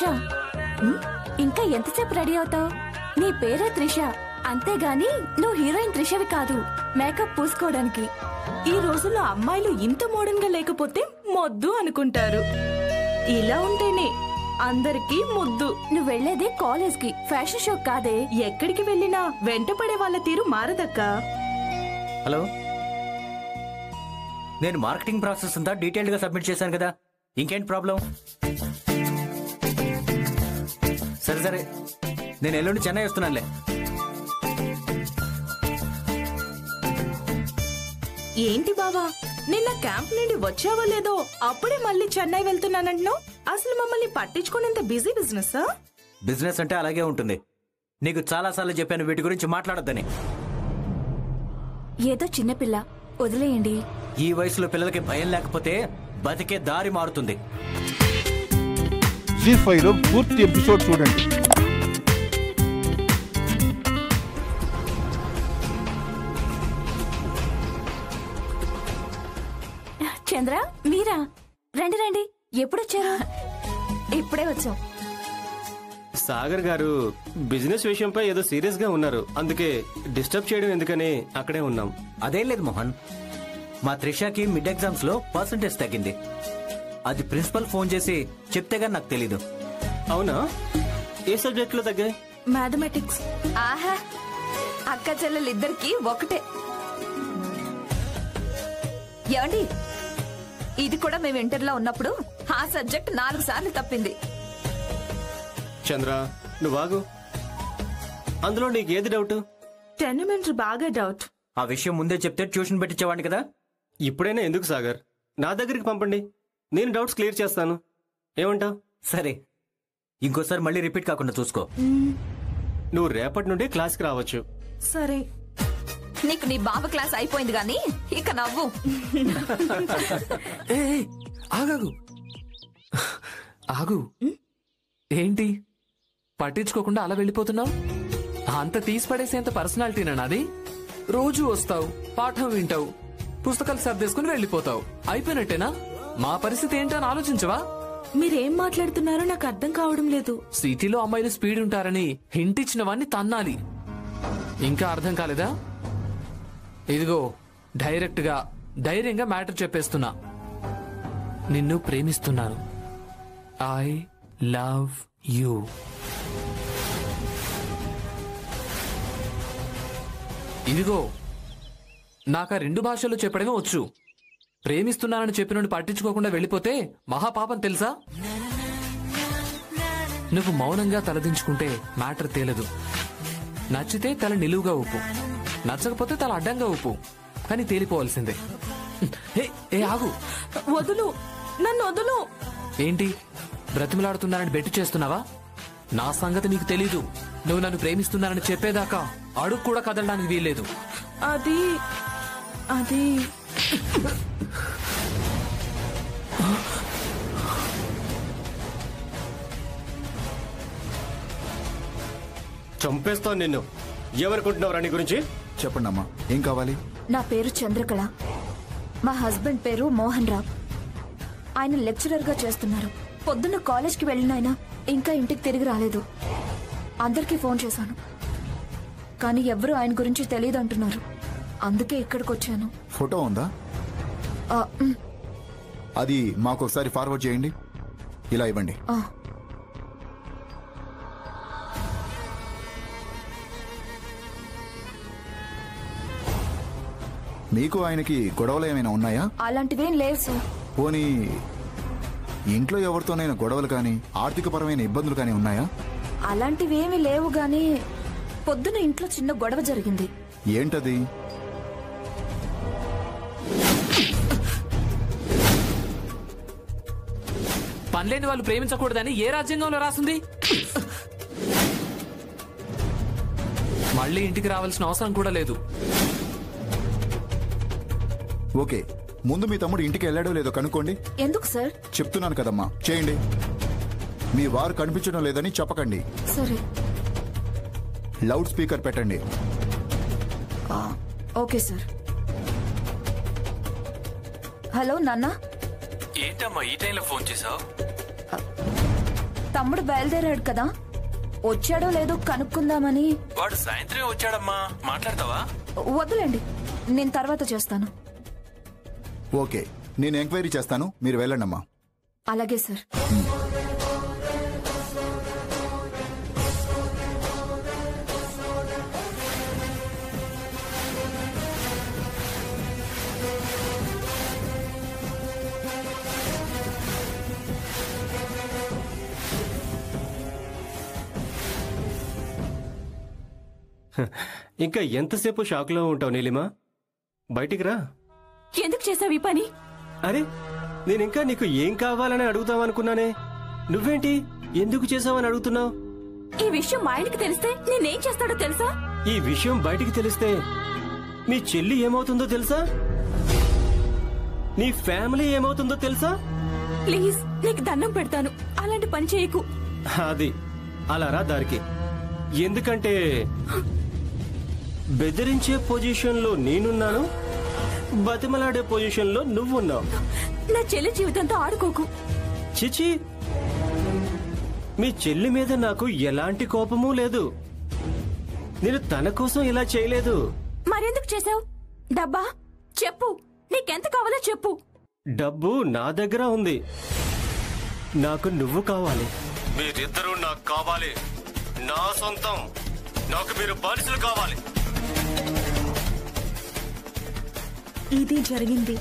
త్రిష. ఇంకా ఎంతసేపు రెడీ అవుతావు? నీ పేరే త్రిష, అంతేగాని నువ్వు హీరోయిన్ త్రిషవి కాదు. మేకప్ పూసుకోవడానికి. ఈ రోజుల్లో అమ్మాయిలు ఇంత మోడర్న్ గా లేకపోతే మొద్దు అనుకుంటారు. ఇలా ఉంటేనే అందరికీ ముద్దు. నువ్వు వెళ్లేదే కాలేజ్ కి, ఫ్యాషన్ షో కాదే. ఎక్కడికి వెళ్ళినా వెంట పడే వాళ్ళ తీరు మారదక్క. హలో, నేను మార్కెటింగ్ ప్రాసెస్ అంతా డీటెయిల్డ్ గా సబ్మిట్ చేశాను కదా, ఇంకేంటి ప్రాబ్లం? సరే సరే, నేను ఎల్లుండి చెన్నై వస్తున్నానులే. ఏంటి బావా, నిన్న క్యాంప్ నుండి వచ్చావో లేదో అప్పుడే మళ్ళీ చెన్నై వెళ్తున్నానంటున్నావు. అసలు మమ్మల్ని పట్టించుకునేంత బిజీ బిజినెస్? బిజినెస్ అంటే అలాగే ఉంటుంది. నీకు చాలా సార్లు చెప్పాను వీటి గురించి మాట్లాడొద్దని. ఏదో చిన్నపిల్ల, వదిలేయండి. ఈ వయసులో పిల్లలకి భయం లేకపోతే బతికే దారి మారుతుంది. జీ5 లో పూర్తి ఎపిసోడ్ చూడండి. చంద్ర, మీరా? రండి రండి. ఎప్పుడొచ్చారు? ఇప్పుడే వచ్చాం. సాగర్ గారు బిజినెస్ విషయంపై ఏదో సీరియస్ గా ఉన్నారు, అందుకే డిస్టర్బ్ చేయడం ఎందుకని అక్కడే ఉన్నాం. అదేం లేదు మోహన్, మా త్రిషకి మిడ్ ఎగ్జామ్స్ లో పర్సంటేజ్ తగ్గింది. అది ప్రిన్సిపల్ ఫోన్ చేసి చెప్తే గాని నాకు తెలీదు. అవునా? ఏ సబ్జెక్ట్ లో తగ్గాయి? మ్యాథమెటిక్స్. ఆహా, అక్క చెల్లెలిద్దరికి ఒకటే. ఏమండి, ఇది కూడా మేము ఇంటర్లో ఉన్నప్పుడు ఆ సబ్జెక్ట్ 4 సార్లు తప్పింది. చంద్ర, నువ్వు ఆగు. అందులో నీకు ఏది డౌట్? టెర్నమెంట్ బాగా డౌట్. ఆ విషయం ముందే చెప్తే ట్యూషన్ పెట్టించేవాడిని కదా. ఇప్పుడైనా ఎందుకు సాగర్, నా దగ్గరికి పంపండి, నేను డౌట్స్ క్లియర్ చేస్తాను. ఏమంటావ్? సరే, ఇంకోసారి మళ్ళీ రిపీట్ కాకుండా చూసుకో. నువ్వు రేపటి నుండి క్లాస్కి రావచ్చు. సరే. నీకు నీ బావ క్లాస్ అయిపోయింది గాని ఇక నవ్వు. ఆగాగు ఆగు. ఏంటి పట్టించుకోకుండా అలా వెళ్ళిపోతున్నావు? అంత తీసి పడేసేంత పర్సనాలిటీనా నాది? రోజు వస్తావు, పాఠం వింటావు, పుస్తకాలు సర్దేసుకుని వెళ్ళిపోతావు, అయిపోయినట్టేనా? మా పరిస్థితి ఏంటని ఆలోచించవా? మీరేం మాట్లాడుతున్నారో నాకు అర్థం కావడం లేదు. సిటీలో అమ్మాయిలు స్పీడ్ ఉంటారని హింట్ ఇచ్చిన వాడిని తన్నాలి. ఇంకా అర్థం కాలేదా? ఇదిగో డైరెక్ట్ గా ధైర్యంగా మ్యాటర్ చెప్పేస్తున్నా. నిన్ను ప్రేమిస్తున్నాను. I love you. ఇదిగో నాకు 2 భాషల్లో చెప్పడమే వచ్చు. ప్రేమిస్తున్నానని చెప్పినట్టు పట్టించుకోకుండా వెళ్ళిపోతే మహాపాపం తెలుసా? నువ్వు మౌనంగా తలదించుకుంటే మ్యాటర్ తేలదు. నచ్చితే తల నిలువుగా ఊపు, నచ్చకపోతే తల అడ్డంగా ఊపు, కానీ తేలిపోవాల్సిందే. ఏ ఆగు. వదులు, నన్ను వదులు. ఏంటి బ్రతిమలాడుతున్నానని బెట్టు చేస్తున్నావా? నా సంగతి నీకు తెలీదు. నువ్వు నన్ను ప్రేమిస్తున్నానని చెప్పేదాకా అడుగు కూడా కదలడానికి వీల్లేదు. అది అది చంపేస్తాను నిన్ను. ఎవరుకుంటున్నావు నీ గురించి? చెప్పండి అమ్మా, ఏం కావాలి? నా పేరు చంద్రకళ. మా హస్బెండ్ పేరు మోహన్ రావు. ఆయన లెక్చరర్ గా చేస్తున్నారు. పొద్దున్న కాలేజ్కి వెళ్ళిన ఆయన ఇంకా ఇంటికి తిరిగి రాలేదు. అందరికీ ఫోన్ చేశాను, కానీ ఎవరు ఆయన గురించి తెలియదు అంటున్నారు. అందుకే ఇక్కడికి వచ్చాను. ఫోటో ఉందా? అది మాకు ఒకసారి ఫార్వర్డ్ చేయండి. ఇలా ఇవ్వండి. మీకు ఆయనకి గొడవలు ఏమైనా ఉన్నాయా? అలాంటివేం లేవు సార్. పోనీ ఇంట్లో ఎవరితోనైనా గొడవలు కానీ ఆర్థికపరమైన ఇబ్బందులు కానీ ఉన్నాయా? అలాంటివేమీ లేవు గాని పొద్దున ఇంట్లో చిన్న గొడవ జరిగింది. ఏంటది? పనిలేని వాళ్ళు ప్రేమించకూడదని ఏ రాజ్యాంగంలో రాసింది? మళ్ళీ ఇంటికి రావాల్సిన అవసరం కూడా లేదు. ఓకే, ముందు మీ తమ్ముడు ఇంటికి వెళ్ళాడో లేదో కనుక్కోండి. ఎందుకు సార్? చెప్తున్నాను కదమ్మా, చేయండి. మీ వారు కనిపించడం లేదని చెప్పకండి. సరే. లౌడ్ స్పీకర్ పెట్టండి. Okay sir. హలో నాన్న. ఏంటమ్మా ఈ టైంలో ఫోన్ చేసావు? తమ్ముడు బయలుదేరాడు కదా, వచ్చాడో లేదో కనుక్కుందామని. వాడు సాయంత్రం వచ్చాడమ్మా, మాట్లాడతావా? వద్దులేండి, నేను తర్వాత చేస్తాను. ఓకే, నేను ఎంక్వైరీ చేస్తాను, మీరు వెళ్ళండమ్మా. అలాగే సార్. ఇంకా ఎంతసేపు షాక్లో ఉంటావు నీలిమా? బయటికి రా. ఎందుకు చేసావు ఈ పని? అరే, నేనింకా నీకు ఏం కావాలని అడుగుతావనుకున్నానే. నువ్వేంటి ఎందుకు చేసావని అడుగుతున్నావు? ఈ విషయం మా ఆయనకి తెలిస్తే నేనేం చేస్తాడో తెలుసా? ఈ విషయం బయటికి తెలిస్తే మీ చెల్లి ఏమవుతుందో తెలుసా? నీ ఫ్యామిలీ ఏమవుతుందో తెలుసా? ప్లీజ్, నీకు దండం పెడతాను, అలాంటి పని చేయకు. అది అలా రా దారికి. ఎందుకంటే బెదిరించే పొజిషన్లో నేనున్నాను, బతిమలాడే పొజిషన్లో నువ్వున్నావు. నా చెల్లి జీవితంతో ఆడుకోకు. చిచి, మీ చెల్లి మీద నాకు ఎలాంటి కోపమూ లేదు. నేను తన కోసం ఇలా చేయలేదు. మరెందుకు చేసావు? డబ్బా? చెప్పు, నీకెంత కావాలో చెప్పు. డబ్బు నా దగ్గర ఉంది. నాకు నువ్వు కావాలి. మీరిద్దరూ నాకు కావాలి. నా సొంతం. నాకు మీరు బానిసలు కావాలి. ఇది జరిగింది.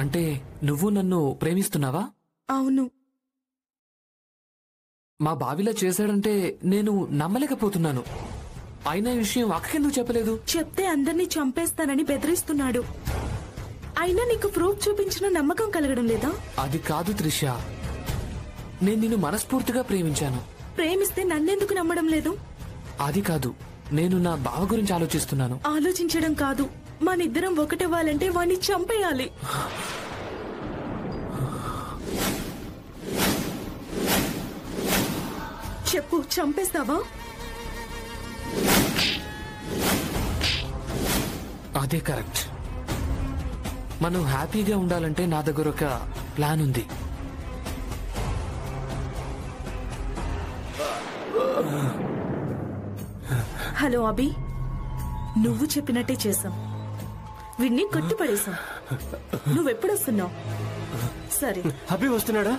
అంటే నువ్వు నన్ను ప్రేమిస్తున్నావా? అవును. మా బావిలా చేశాడంటే నేను నమ్మలేకపోతున్నాను. అయినా ఈ విషయం అక్కకెందుకు చెప్పలేదు? చెప్తే అందరినీ చంపేస్తానని బెదిరిస్తున్నాడు. అయినా నీకు ప్రూఫ్ చూపించిన నమ్మకం కలగడం లేదా? అది కాదు త్రిష, నేను నిన్ను మనస్ఫూర్తిగా ప్రేమించాను. ప్రేమిస్తే నన్నెందుకు నమ్మడం లేదు? అది కాదు, నేను నా బావ గురించి ఆలోచిస్తున్నాను. ఆలోచించడం కాదు, మనిద్దరం ఒకటవ్వాలంటే వాణ్ణి చంపేయాలి. చెప్పు, చంపేస్తావా? అదే కరెక్ట్. మనం హ్యాపీగా ఉండాలంటే నా దగ్గర ఒక ప్లాన్ ఉంది. హలో అభి, నువ్వు చెప్పినట్టే చేశాం. వీడిని కట్టిపడేశాం. నువ్వెప్పుడొస్తున్నావు? సరే. అభి వస్తున్నాడా?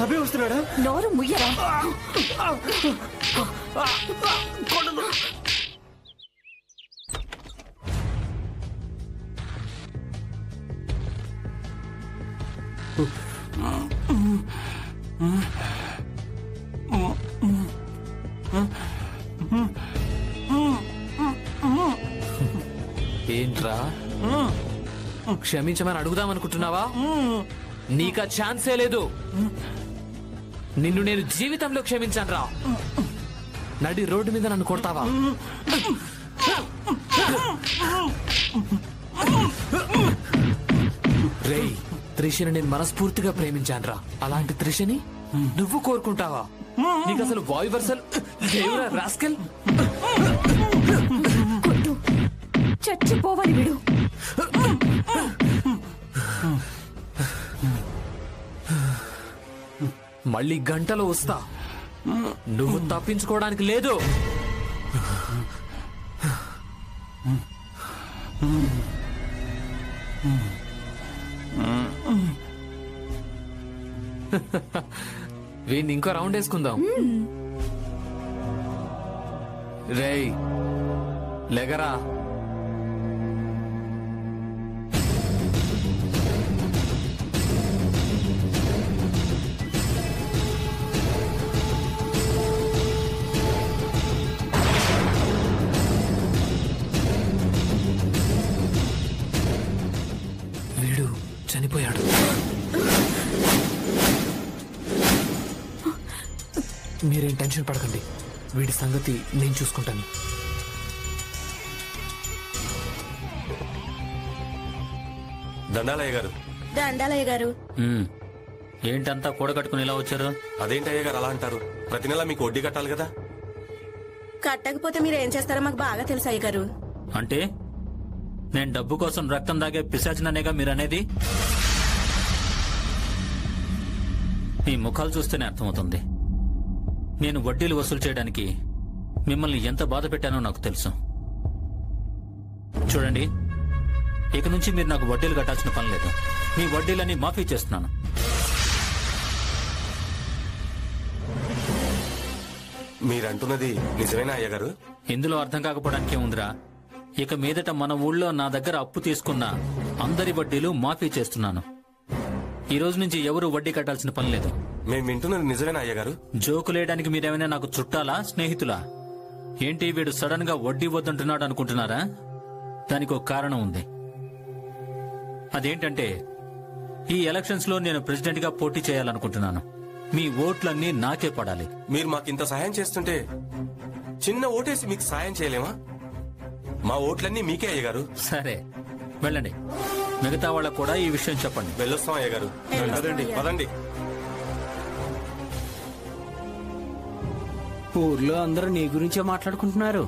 అభి వస్తున్నాడా? నోరు ముయ్యరా. ఏంట్రా, క్షమించమని అడుగుదామనుకుంటున్నావా? నీకా ఛాన్సే లేదు. నిన్ను నేను జీవితంలో క్షమించాను రా. నడి రోడ్డు మీద నన్ను కొడతావా? రేయ్, త్రిషని నేను మనస్ఫూర్తిగా ప్రేమించాను రా. అలాంటి త్రిషని నువ్వు కోరుకుంటావా? నీకు అసలు వాయు వర్సల్ దేవురా రాస్కెల్. కొట్టు, చచ్చిపోవాలి వీడు. మళ్ళీ గంటలో వస్తా. నువ్వు తప్పించుకోవడానికి లేదు. వీడిని ఇంకో రౌండ్ వేసుకుందాం. రేయ్, లెగరా. వీడు చనిపోయాడు. మీరేం టెన్షన్ పడకండి, వీడి సంగతి నేను చూసుకుంటాను. దండాలయ్య గారు. దండాలయ్య గారు. ఏంటంతా కూడగట్టుకుని ఇలా వచ్చారు? అదేంటయ్య గారు అలా అంటారు? ప్రతి నెల మీకు వడ్డీ కట్టాలి కదా. కట్టకపోతే మీరు ఏం చేస్తారో మాకు బాగా తెలుసు అయ్య గారు. అంటే నేను డబ్బు కోసం రక్తం దాగే పిశాచిననేగా మీరనేది? మీ ముఖాలు చూస్తేనే అర్థమవుతుంది. నేను వడ్డీలు వసూలు చేయడానికి మిమ్మల్ని ఎంత బాధ పెట్టానో నాకు తెలుసు. చూడండి, ఇక నుంచి మీరు నాకు వడ్డీలు కట్టాల్సిన పని లేదు. మీ వడ్డీలన్నీ మాఫీ చేస్తున్నాను. మీరంటున్నది నిజమేనా అయ్యగారు? ఇందులో అర్థం కాకపోవడానికి ఏముందిరా? ఇక మీదట మన ఊళ్ళో నా దగ్గర అప్పు తీసుకున్న అందరి వడ్డీలు మాఫీ చేస్తున్నాను. ఈ రోజు నుంచి ఎవరు వడ్డీ కట్టాల్సిన పని లేదు. మేము వింటున్నది నిజమేనా అయ్యగారు? జోకులేయడానికి మీరేమైనా నాకు చుట్టాలా, స్నేహితులా? ఏంటి వీడు సడన్ గా వడ్డీ వద్దంటున్నాడు అనుకుంటున్నారా? దానికి ఒక కారణం ఉంది. అదేంటంటే, ఈ ఎలక్షన్స్ లో నేను ప్రెసిడెంట్ గా పోటీ చేయాలనుకుంటున్నాను. మీ ఓట్లన్నీ నాకే పడాలి. మీరు మాకింత సాయం చేస్తుంటే చిన్న ఓటేసి మీకు సాయం చేయలేమా? మా ఓట్లన్నీ మీకే అయ్యగారు. సరే, వెళ్ళండి. మిగతా వాళ్ళకు కూడా ఈ విషయం చెప్పండి. వెళ్ళొస్తాం అయ్యగారు. పదండి పదండి. ఊర్లో అందరూ నీ గురించే మాట్లాడుకుంటున్నారు.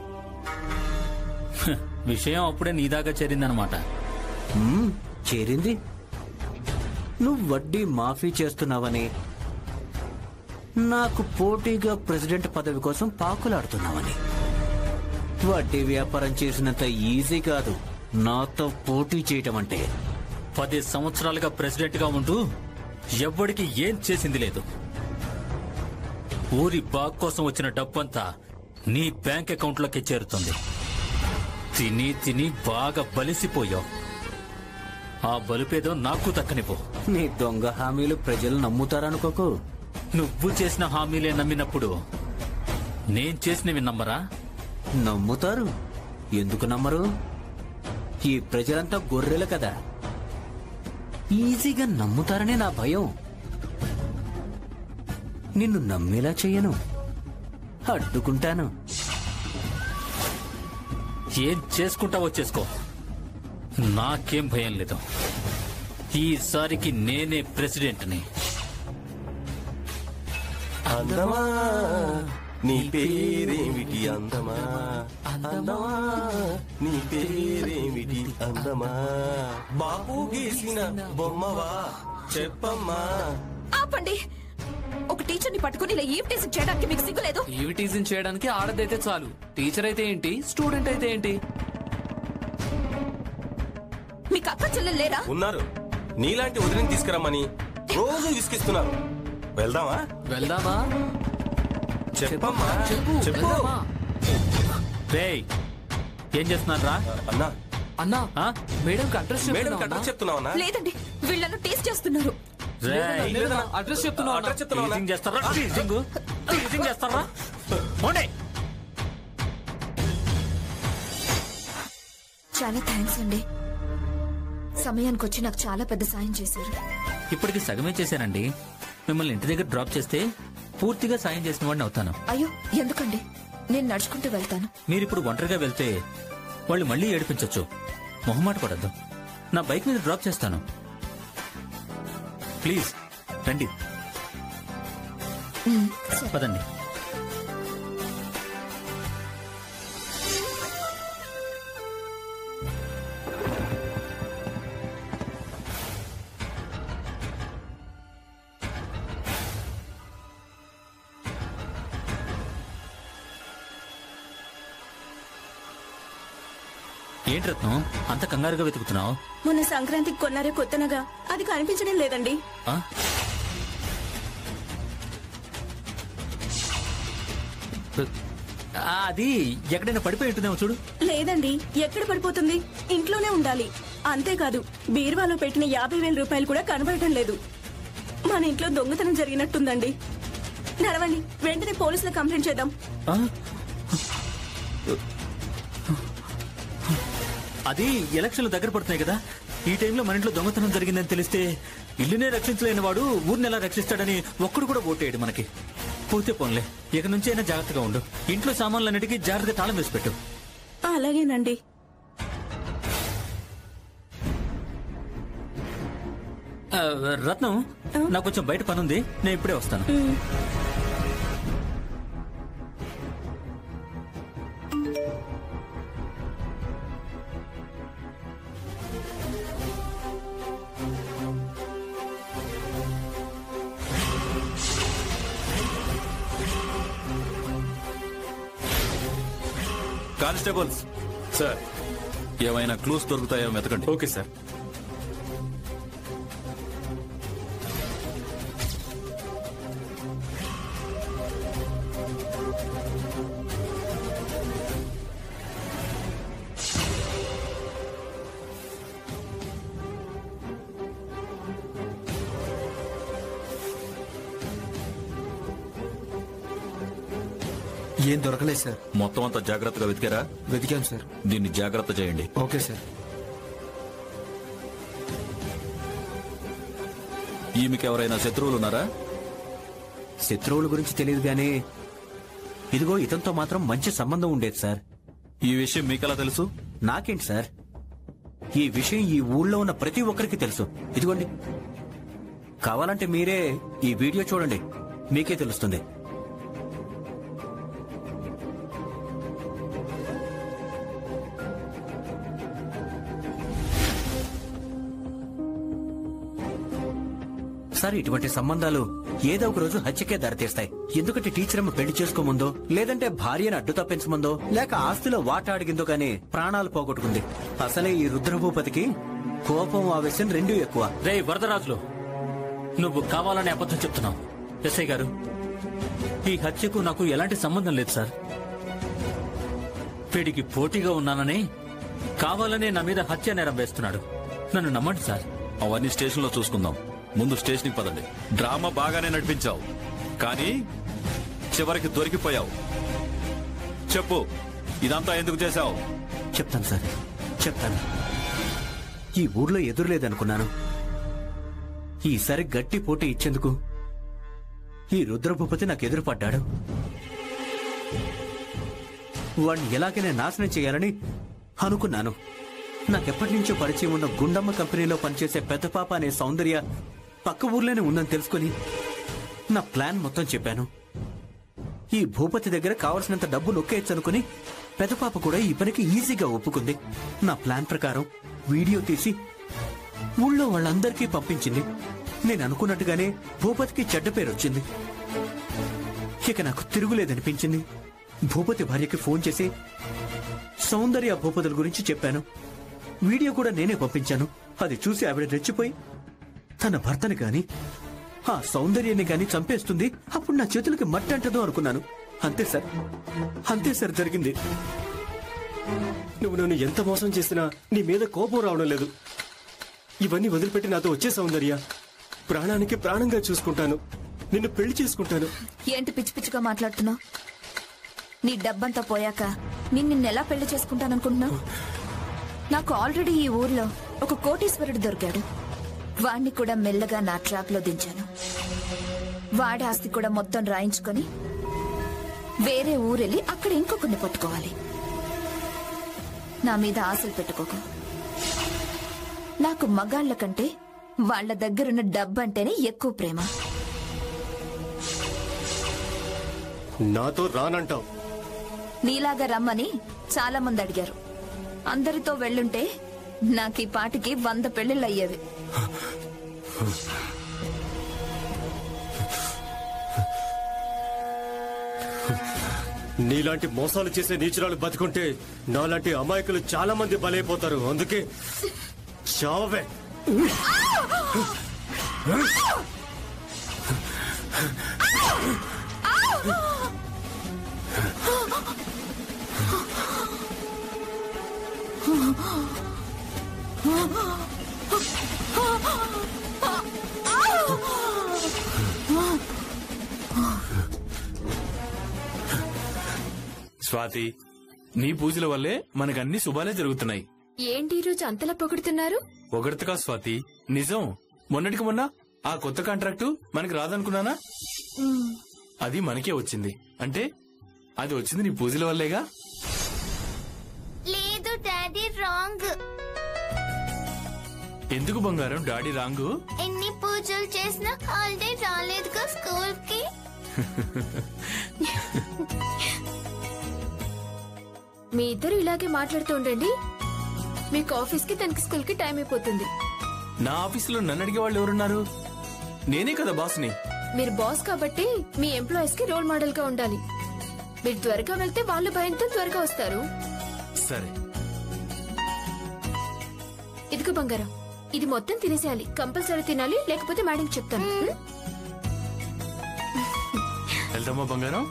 విషయం అప్పుడే నీ దాకా చేరిందనమాట. చేరింది. నువ్వు వడ్డీ మాఫీ చేస్తున్నావని, నాకు పోటీగా ప్రెసిడెంట్ పదవి కోసం పాకులాడుతున్నావని. వడ్డీ వ్యాపారం చేసినంత ఈజీ కాదు నాతో పోటీ చేయటం అంటే. 10 సంవత్సరాలుగా ప్రెసిడెంట్ గా ఉంటూ ఎవ్వడికి ఏం చేసింది లేదు. ఊరి బాగ్ కోసం వచ్చిన డబ్బంతా నీ బ్యాంక్ అకౌంట్ లోకి చేరుతుంది. తిని తిని బాగా బలిసిపోయావు. ఆ బలుపేదో నాకు దక్కనిపో. నీ దొంగ హామీలు ప్రజలు నమ్ముతారనుకోకు. నువ్వు చేసిన హామీలే నమ్మినప్పుడు నేను చేసినవి నమ్మరా? నమ్ముతారు. ఎందుకు నమ్మరు? ఈ ప్రజలంతా గొర్రెలు కదా, ఈజీగా నమ్ముతారనే నా భయం. నిన్ను నమ్మేలా చెయ్యను, అడ్డుకుంటాను. ఏం చేసుకుంటావో చేసుకో, నాకేం భయం లేదు. ఈసారికి నేనే ప్రెసిడెంట్ని. అందమా నీ పేరేమిటి? అందమా అందమా నీ పేరేమిటి? అందమా బాపు గీసిన బొమ్మవా చెప్పమ్మా. ఆపండి. ఒక టీచర్ని పట్టుకుని ఇలా ఈవ్ టీజింగ్ చేయడానికి మీకు సిగ్గులేదు? ఈవ్ టీజింగ్ చేయడానికి ఆడదైతే చాలు, టీచర్ అయితే ఏంటి, స్టూడెంట్ అయితే ఏంటి? మీకు అక్క చెల్లెలు లేరా? ఉన్నారు. నీలాంటి వదిలిని తీసుకురమ్మని రోజు విసిగిస్తున్నారు. వెళ్దామా? వెళ్దామా? చెప్పమ్మా చెప్పు. రేయ్, ఏం చేస్తున్నారా? అన్నా అన్నా, మేడంకి అడ్రస్ చెప్తున్నావా? లేదండి, వీళ్ళను టేస్ట్ చేస్తున్నారు. అడ్రస్ చెప్తున్నావా? చాలా థ్యాంక్స్ అండి. సమయానికి వచ్చి నాకు చాలా పెద్ద సాయం చేశారు. ఇప్పటికి సగమే చేశానండి. మిమ్మల్ని ఇంటి దగ్గర డ్రాప్ చేస్తే పూర్తిగా సాయం చేసిన వాడిని అవుతాను. అయ్యో, ఎందుకండి? నేను నడుచుకుంటూ వెళ్తాను. మీరిప్పుడు ఒంటరిగా వెళ్తే వాళ్ళు మళ్ళీ ఏడిపించొచ్చు. మొహమాట పడద్దు. నా బైక్ మీద డ్రాప్ చేస్తాను. ప్లీజ్ రండి. పదండి. ఏంటి రత్నం, అంత కంగారుగా వెతుకుతున్నావు? మొన్న సంక్రాంతికి కొన్నారే కొత్తనగా, అది కనిపించడం లేదండి. అది ఎక్కడైనా పడిపోయి ఉంటుందేమో చూడు. లేదండి, ఎక్కడ పడిపోతుంది? ఇంట్లోనే ఉండాలి. అంతేకాదు, బీరువాలో పెట్టిన 50,000 రూపాయలు కూడా కనబడటం లేదు. మన ఇంట్లో దొంగతనం జరిగినట్టుందండి. నడవండి, వెంటనే పోలీసులకు కంప్లైంట్ చేద్దాం. అది ఎలక్షన్లు దగ్గర పడుతున్నాయి కదా, ఈ టైంలో మన ఇంట్లో దొంగతనం జరిగిందని తెలిస్తే ఇల్లునే రక్షించలేని వాడు ఊరిని ఎలా రక్షిస్తాడని ఒక్కడు కూడా ఓటేయడు మనకి. పోతే పోన్లే, ఇక నుంచి అయినా జాగ్రత్తగా ఉండు. ఇంట్లో సామాన్లన్నిటికీ జాగ్రత్తగా తాళం వేసి పెట్టు. అలాగేనండి. రత్నం, నాకు కొంచెం బయట పనుంది, నేను ఇప్పుడే వస్తాను. Constables sir. ఏమైనా క్లూస్ దొరుకుతాయో వెతకండి. Okay sir. ఏం దొరకలేదు సార్. మొత్తం అంతా జాగ్రత్తగా వెతికారా? వెతికాం సార్. దీన్ని జాగ్రత్త చేయండి. Okay sir. ఈమెకి ఎవరైనా శత్రువులు ఉన్నారా? శత్రువుల గురించి తెలియదు గానీ ఇదిగో ఇతనితో మాత్రం మంచి సంబంధం ఉండేది సార్. ఈ విషయం మీకెలా తెలుసు? నాకేంటి సార్, ఈ విషయం ఈ ఊళ్ళో ఉన్న ప్రతి ఒక్కరికి తెలుసు. ఇదిగోండి, కావాలంటే మీరే ఈ వీడియో చూడండి, మీకే తెలుస్తుంది. సార్, ఇటువంటి సంబంధాలు ఏదో ఒక రోజు హత్యకే దారితీస్తాయి. ఎందుకంటే టీచర్ అమ్మ పెళ్లి చేసుకోముందో, లేదంటే భార్యను అడ్డు తప్పించముందో, లేక ఆస్తిలో వాటా అడిగిందో కానీ ప్రాణాలు పోగొట్టుకుంది. అసలే ఈ రుద్రభూపతికి కోపం, ఆవేశం రెండూ ఎక్కువ. రే వరదరాజులు, నువ్వు కావాలని అబద్ధం చెప్తున్నావు. ఎస్ఐ గారు, ఈ హత్యకు నాకు ఎలాంటి సంబంధం లేదు సార్. వీడికి పోటీగా ఉన్నానని కావాలనే నా మీద హత్య నేరం వేస్తున్నాడు. నన్ను నమ్మండి సార్. అవన్నీ స్టేషన్ లో చూసుకుందాం. ముందు స్టేషన్కి పదండి. డ్రామా బాగానే నడిపించావు, కానీ చివరికి దొరికిపోయావు. చెప్పు, ఇదంతా ఎందుకు చేశావు? చెప్తాను సార్, చెప్తాను. ఈ ఊర్లో ఎదురులేదనుకున్నాను. ఈసారి గట్టి పోటీ ఇచ్చేందుకు ఈ రుద్రభూపతి నాకు ఎదురుపడ్డాడు. వాడిని ఎలాగైనా నాశనం చేయాలని అనుకున్నాను. నాకెప్పటి నుంచో పరిచయం ఉన్న గుండమ్మ కంపెనీలో పనిచేసే పెద్ద పాప అనే సౌందర్య పక్క ఊర్లోనే ఉందని తెలుసుకుని నా ప్లాన్ మొత్తం చెప్పాను. ఈ భూపతి దగ్గర కావలసినంత డబ్బు నొక్కేయచ్చనుకుని పెద్ద పాప కూడా ఈ పనికి ఈజీగా ఒప్పుకుంది. నా ప్లాన్ ప్రకారం వీడియో తీసి ఊళ్ళో వాళ్ళందరికీ పంపించింది. నేను అనుకున్నట్టుగానే భూపతికి చెడ్డ పేరు వచ్చింది. ఇక నాకు తిరుగులేదనిపించింది. భూపతి భార్యకి ఫోన్ చేసి సౌందర్య భూపతుల గురించి చెప్పాను. వీడియో కూడా నేనే పంపించాను. అది చూసి ఆవిడ రెచ్చిపోయి తన భర్తని గాని ఆ సౌందర్యాన్ని గాని చంపేస్తుంది. అప్పుడు నా చేతులకి మట్టి అంటదో అనుకున్నాను. అంతే సార్, అంతే సార్ జరిగింది. నువ్వు నన్ను ఎంత మోసం చేసినా నీ మీద కోపం రావడం లేదు. ఇవన్నీ వదిలిపెట్టి నాతో వచ్చే సౌందర్య, ప్రాణానికి ప్రాణంగా చూసుకుంటాను. నిన్ను పెళ్లి చేసుకుంటాను. ఏంటి పిచ్చి పిచ్చిగా మాట్లాడుతున్నావు? నీ డబ్బంతా పోయాక నిన్నెలా పెళ్లి చేసుకుంటాననుకుంటున్నావు? నాకు ఆల్రెడీ ఈ ఊర్లో ఒక కోటీశ్వరుడు దొరికాడు. వాణ్ణి కూడా మెల్లగా నా ట్రాప్ లో దించాను. వాడి ఆస్తి కూడా మొత్తం రాయించుకొని వేరే ఊరెళ్ళి అక్కడ ఇంకొకరిని పట్టుకోవాలి. నా మీద ఆశలు పెట్టుకోకు. నాకు మగాళ్ల కంటే వాళ్ల దగ్గరున్న డబ్బంటేనే ఎక్కువ ప్రేమ. నాతో రానంటావు? నీలాగా రమ్మని చాలా మంది అడిగారు. అందరితో వెళ్ళుంటే నాకు ఈ పాటికి 100 పెళ్లిళ్ళు అయ్యేవి. నీలాంటి మోసాలు చేసే నీచురాలు బతుకుంటే నాలాంటి అమాయకులు చాలా మంది బలైపోతారు. అందుకే చావే. స్వాతి, నీ పూజల వల్లే మనకన్ని శుభాలే జరుగుతున్నాయి. ఏంటి ఈరోజు అంతలా పొగుడుతున్నారు? పొగడతగా స్వాతి, నిజం. మొన్నటికి మొన్న ఆ కొత్త కాంట్రాక్టు మనకి రాదనుకున్నానా? అది మనకే వచ్చింది. అంటే అది వచ్చింది నీ పూజల వల్లేగా. లేదు డాడీ, రాంగ్. ఎందుకు బంగారం డాడీ రాంగు? ఎన్ని పూజలు చేసినా హాలిడే రాలేదుగా స్కూల్ కి. మీ ఇద్దరు ఇలాగే మాట్లాడుతూ ఉండండి. మీకు ఆఫీస్ కి తనకి స్కూల్ కి టైం అయిపోతుంది. నా ఆఫీసులో నన్ను అడిగే వాళ్ళు ఎవరున్నారు? నేనే కదా బాస్ని. మీరు బాస్ కాబట్టి మీ ఎంప్లాయీస్ కి రోల్ మోడల్ గా ఉండాలి. మీరు త్వరగా వెళ్తే వాళ్ళు భయంతో త్వరగా వస్తారు. సరే. ఇదిగో బంగారం, ఇది మొత్తం తినేసేయాలి. కంపల్సరీ తినాలి, లేకపోతే మేడం చెప్తాను. వెళ్దామా బంగారం?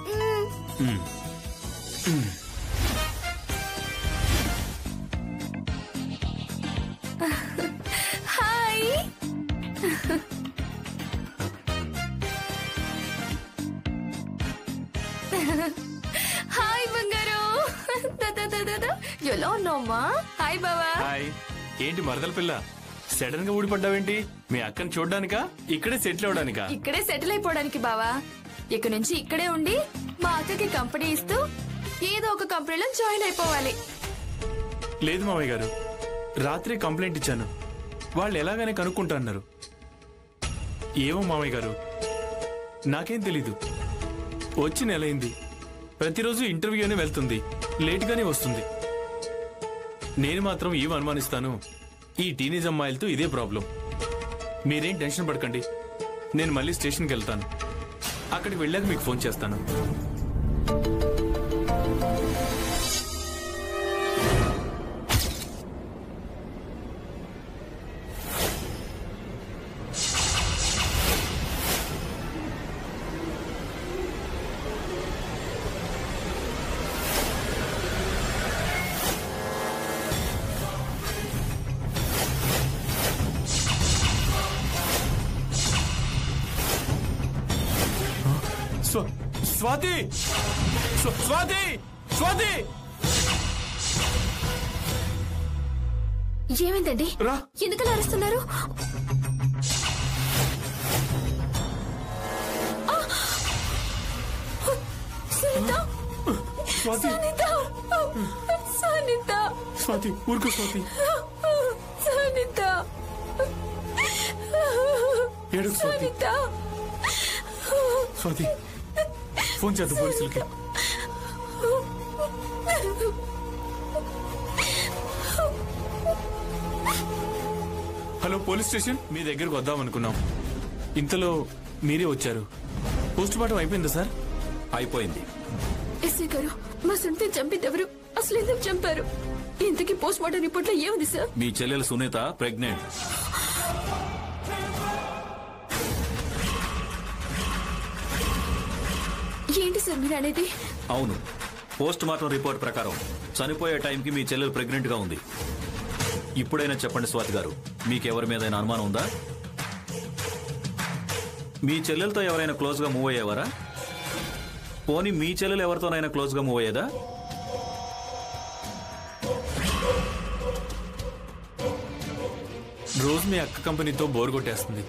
హాయ్. హాయ్ బంగారం. ఎలా ఉన్నావమ్మా? హాయ్ బావా. హాయ్. ఏంటి మరదల పిల్ల, సడన్ గా ఊడిపడ్డావేంటి? మీ అక్కని చూడ్డానికా, ఇక్కడే సెటిల్ అవడానికా? ఇక్కడే సెటిల్ అయిపోవడానికి బావా. ఇక నుంచి ఇక్కడే ఉండి మా అక్కకి కంపెనీ ఇస్తూ ఏదో ఒక కంపెనీలో జాయిన్ అయిపోవాలి. లేదు మామయ్య గారు, రాత్రి కంప్లైంట్ ఇచ్చాను. వాళ్ళు ఎలాగైనా కనుక్కుంటా అన్నారు. ఏమో మామయ్య గారు, నాకేం తెలీదు. వచ్చి నెలైంది. ప్రతిరోజు ఇంటర్వ్యూనే వెళ్తుంది, లేటుగానే వస్తుంది. నేను మాత్రం ఏం అనుమానిస్తాను, ఈ టీనేజ్ అమ్మాయిలతో ఇదే ప్రాబ్లం. మీరేం టెన్షన్ పడకండి, నేను మళ్ళీ స్టేషన్కి వెళ్తాను. అక్కడికి వెళ్ళాక మీకు ఫోన్ చేస్తాను. స్వాతి, స్వాతి, స్వాతి. ఏమైందండి? ఎందుకు అరుస్తున్నారు? స్వాతి, ఊరుకో స్వాతి. ఏడుకు స్వాతి. స్వాతి, ఫోన్ చేద్దాం పోలీసులకి. హలో పోలీస్ స్టేషన్, మీ దగ్గరకు వద్దాం అనుకున్నాం. ఇంతలో మీరే వచ్చారు. పోస్ట్ మార్టం అయిపోయిందా సార్? అయిపోయింది. ఎస్ఐ గారు, మా సొంత చంపింది ఎవరు? అసలు ఎందుకు చంపారు? ఇంతకీ పోస్ట్ మార్టం రిపోర్ట్ లో ఏముంది సార్? మీ చెల్లెలు సునీత ప్రెగ్నెంట్. ఏంటి సార్ మీరు అనేది? అవును, పోస్ట్ మార్టం రిపోర్ట్ ప్రకారం చనిపోయే టైంకి మీ చెల్లెలు ప్రెగ్నెంట్ గా ఉంది. ఇప్పుడైనా చెప్పండి స్వాతి గారు, మీకెవరి మీద అనుమానం ఉందా? మీ చెల్లెలతో ఎవరైనా క్లోజ్ గా మూవ్ అయ్యేవారా? పోనీ మీ చెల్లెలు ఎవరితోనైనా క్లోజ్ గా మూవ్ అయ్యేదా? రోజు మీ అక్క కంపెనీతో బోర్ కొట్టేస్తుంది.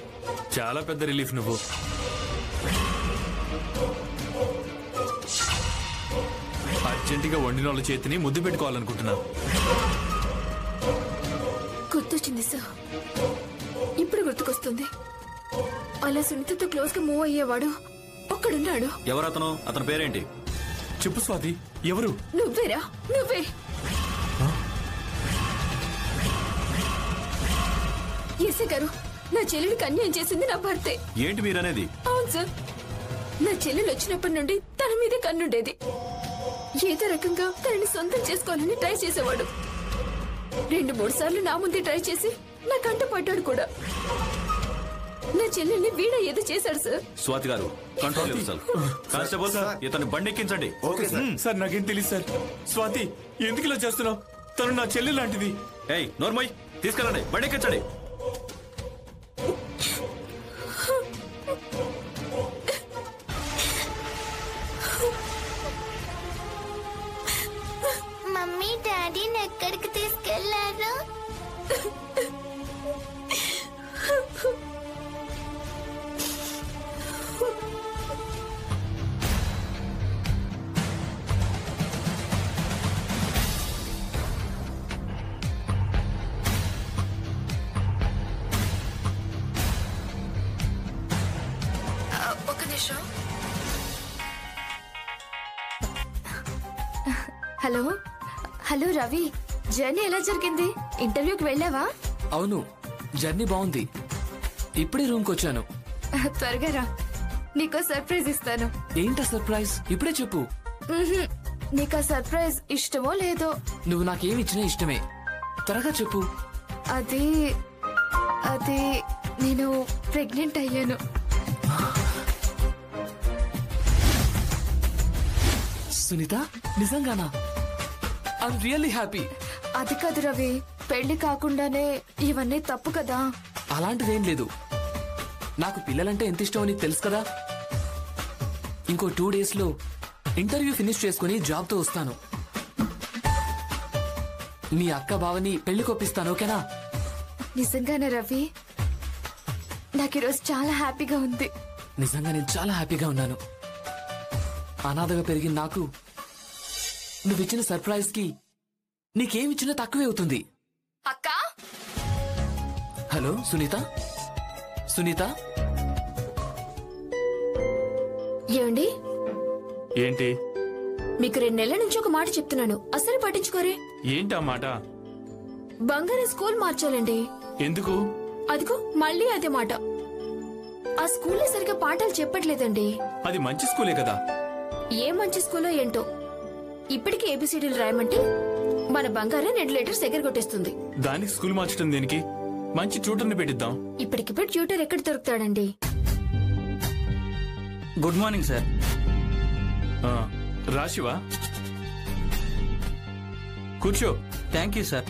చాలా పెద్ద రిలీఫ్ నువ్వు. అర్జెంటుగా వండిన వాళ్ళ చేతిని ముద్దు పెట్టుకోవాలనుకుంటున్నా. గుర్తొచ్చింది సార్, ఇప్పుడు గుర్తుకొస్తుంది. అలా సునీతతో క్లోజ్ గా మూవ్ అయ్యేవాడు ఒక్కడున్నాడు. ఎవరతను? అతని పేరేంటి? చెప్పు స్వాతి, ఎవరు? నువ్వేరా, నువ్వే. ఎస్ఐ గారు, నా చెల్లెలికి అన్యాయం చేసింది నా భర్తే. ఏంటి మీరనేది? అవును సార్, నా చెల్లెలు వచ్చినప్పటి నుండి తన మీదే కన్నుండేది. ఏదో రకంగా తనని సొంతం చేసుకోవాలని ట్రై చేసేవాడు. 2-3 సార్లు నా ముందే ట్రై చేసి నా కంట పడ్డాడు కూడా. నా చెల్లెల్ని వీడ ఏదో చేశాడు సార్. స్వాతి గారు, కంట్రోల్ కానిస్టేబుల్ సార్, ఇతన్ని బండెక్కించండి. Okay sir. నాకేం తెలియదు సార్. స్వాతి, ఎందుకు ఇలా చేస్తున్నావు? తను నా చెల్లెలు లాంటిది. ఏయ్ నోర్మోయ్, తీసుకెళ్ళండి, బండెక్కించండి. మమ్మీ డాడీని ఎక్కడికి తీసుకెళ్లారు? ఒక నిమిషం. హలో హలో రవి, జర్నీ ఎలా జరిగింది? ఇంటర్వ్యూకి వెళ్ళావా? అవును, జర్నీ బాగుంది. ఇప్పుడే రూమ్కి వచ్చాను. త్వరగా రా, నీకో సర్ప్రైజ్ ఇస్తాను. ఏంటా సర్ప్రైజ్? ఇప్పుడే చెప్పు. నీకు ఆ సర్ప్రైజ్ ఇష్టమో లేదో? నువ్వు నాకేమిచ్చినా ఇష్టమే. త్వరగా చెప్పు. అది అది నేను ప్రెగ్నెంట్ అయ్యాను. సునీత, నిజంగానా? I'm really happy. అది కాదు రవి, పెళ్లి కాకుండానే ఇవన్నీ తప్పు కదా. అలాంటిదేం లేదు. నాకు పిల్లలంటే ఎంత ఇష్టమో నీకు తెలుసు కదా. ఇంకో 2 days లో ఇంటర్వ్యూ ఫినిష్ చేసుకుని జాబ్తో వస్తాను. మీ అక్క బావని పెళ్లి కొప్పిస్తాను, ఓకేనా? నిజంగానే రవి, నాకు ఈరోజు చాలా హ్యాపీగా ఉంది. నిజంగా నేను చాలా హ్యాపీగా ఉన్నాను. అనాథగా పెరిగిన నాకు నువ్విచ్చిన సర్ప్రైజ్ కి నీకేమిచ్చినా తక్కువే అవుతుంది. అక్క, హలో సునీత. సునీత, ఏమండి? ఏంటి? మీకు 2 నెలల నుంచి ఒక మాట చెప్తున్నాను, అసలు పట్టించుకోరే. ఏంటి ఆ మాట? బంగారు స్కూల్ మార్చాలండి. ఎందుకు? అదిగో మళ్ళీ అదే మాట. ఆ స్కూల్లో సరిగా పాఠాలు చెప్పట్లేదండి. అది మంచి స్కూలే కదా. ఏ మంచి స్కూల్లో ఏంటో. ఇప్పటికీ ఏబిసిడీలు రాయమంటే మన బంగారే 2 లీటర్స్ ఎగరగొట్టేస్తుంది. దానికి స్కూల్ మార్చడం దేనికి? మంచి ట్యూటర్ని పెట్టిద్దాం. ఇప్పటికిప్పుడు ట్యూటర్ ఎక్కడ దొరుకుతాడండి? Good morning sir. రాశివా, కూర్చో. Thank you sir.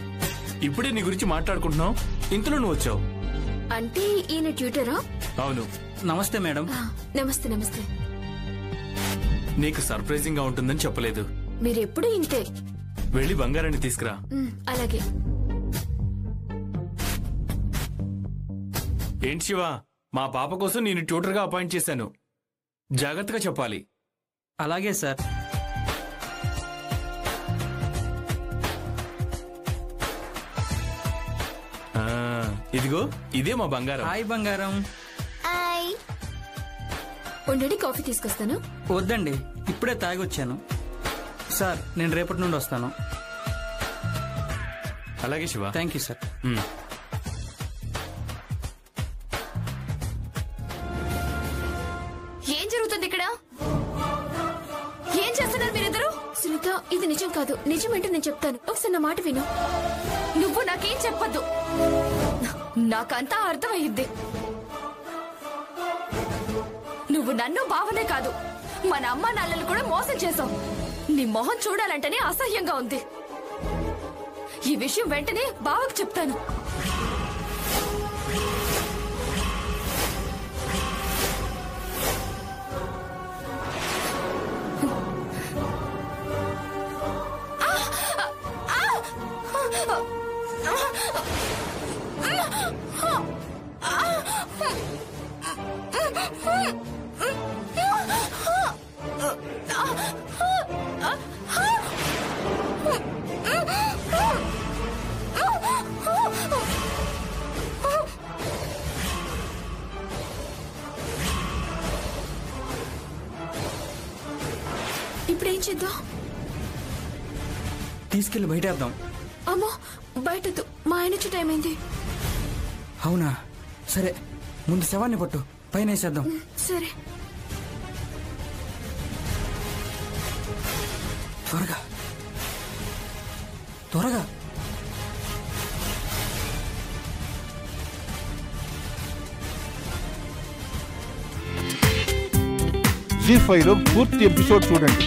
ఇప్పుడే నీ గురించి మాట్లాడుకుంటున్నావు, ఇంతలో నువ్వు వచ్చావు. అంటే ఈయన ట్యూటరా? అవును. నమస్తే మేడం. నమస్తే. నమస్తే. నీకు సర్ప్రైజింగ్ గా ఉంటుందని చెప్పలేదు. మీరెప్పుడు ఇంతే. వెళ్ళి బంగారాన్ని తీసుకురా. అలాగే. ఏంటి శివ, మా పాప కోసం నేను ట్యూటర్ గా అపాయింట్ చేశాను. జాగ్రత్తగా చెప్పాలి. అలాగే సార్. ఇదిగో ఇదే మా బంగారం. హాయ్ బంగారం. ఉండండి, కాఫీ తీసుకొస్తాను. వద్దండి, ఇప్పుడే తాగొచ్చాను. సార్, నేను రేపటి నుండి వస్తాను. అలాగే శివ. Thank you sir. ఏం జరుగుతుంది ఇక్కడ? ఏం చేస్తున్నారు మీరిద్దరు? సునీత, ఇది నిజం కాదు. నిజమేంటో నేను చెప్తాను, ఒకసారి నా మాట విను. నువ్వు నాకేం చెప్పద్దు, నాకంతా అర్థమయ్యింది. నువ్వు నన్ను బావనే కాదు, మన అమ్మ నాన్నలు కూడా మోసం చేశావు. నీ మొహం చూడాలంటేనే అసహ్యంగా ఉంది. ఈ విషయం వెంటనే బావకు చెప్తాను. ఇప్పుడేం చేద్దాం? తీసుకెళ్లి బయటేద్దాం. అమ్మో, బయటదు, మా ఆయన వచ్చే టైం అయింది. అవునా? సరే, ముందు శవాన్ని పట్టు, పైన వేసేద్దాం. సరే. త్వరగా త్వరగా. జీ5లో పూర్తి ఎపిసోడ్ చూడండి.